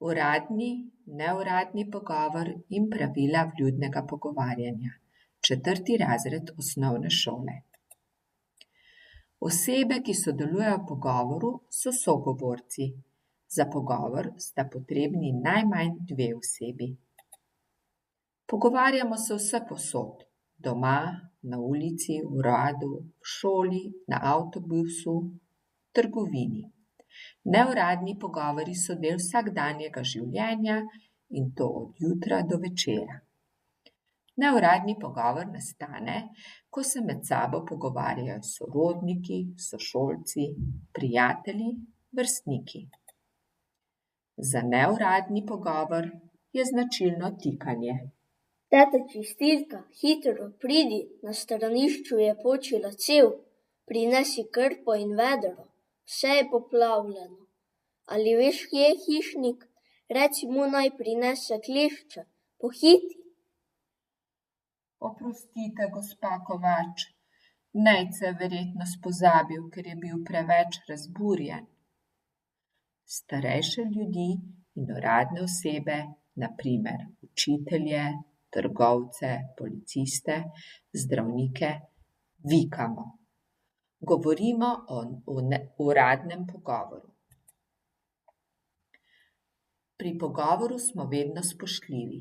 Uradni, neuradni pogovor in pravila vljudnega pogovarjanja. 4. razred osnovne šole. Osebe, ki sodelujejo v pogovoru, so sogovorci. Za pogovor sta potrebni najmanj 2 osebi. Pogovarjamo se vsepovsod, doma, na ulici, v uradu, v šoli, na avtobusu, v trgovini. Neuradni pogovori so del vsakdanjega življenja in to od jutra do večera. Neuradni pogovor nastane, ko se med sabo pogovarjajo sorodniki, sošolci, prijatelji, vrstniki. Za neuradni pogovor je značilno tikanje. Teta čistilka, hitro pridi, na stranišču je počila cev, prinesi krpo in vedro, vse je poplavljeno. Ali veš, kje je hišnik? Reci mu, naj prinese klešča, pohiti. Oprostite, gospa Kovač, Nejce je verjetno spozabil, ker je bil preveč razburjen. Starejše ljudi in uradne osebe, na primer učitelje, trgovce, policiste, zdravnike, vikamo. Govorimo o uradnem pogovoru. Pri pogovoru smo vedno spoštljivi.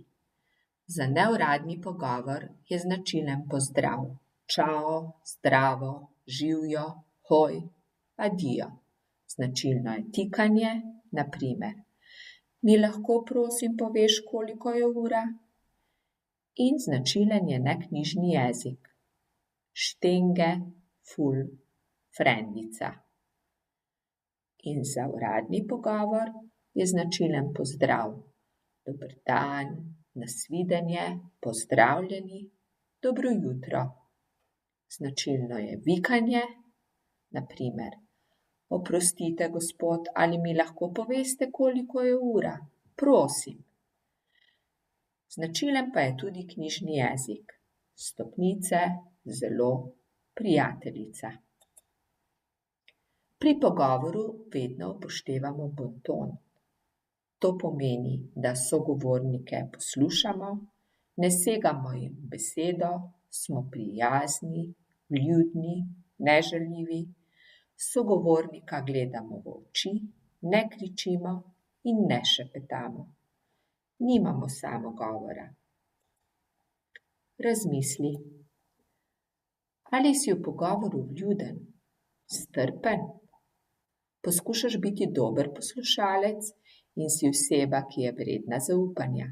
Za neuradni pogovor je značilen pozdrav. Čao, zdravo, živjo, hoj, adijo. Značilno je tikanje, na primer. Mi lahko prosim poveš, koliko je ura? In značilen je neknjižni jezik. Štenge, ful, frendica. In za uradni pogovor je značilen pozdrav. Dober dan, nasvidenje, pozdravljeni, dobro jutro. Značilno je vikanje, na primer. Oprostite, gospod, ali mi lahko poveste, koliko je ura? Prosim. Značilen pa je tudi knjižni jezik. Stopnice, zelo, prijateljica. Pri pogovoru vedno upoštevamo bonton. To pomeni, da sogovornike poslušamo, ne segamo jim v besedo, smo prijazni, vljudni, nežaljivi, sogovornika gledamo v oči, ne kričimo in ne šepetamo. Nimamo samogovora. Razmisli. Ali si v pogovoru vljuden, strpen? Poskušaš biti dober poslušalec in si oseba, ki je vredna zaupanja?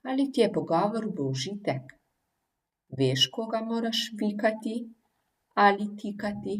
Ali ti je pogovor v užitek? Veš, koga moraš vikati ali tikati?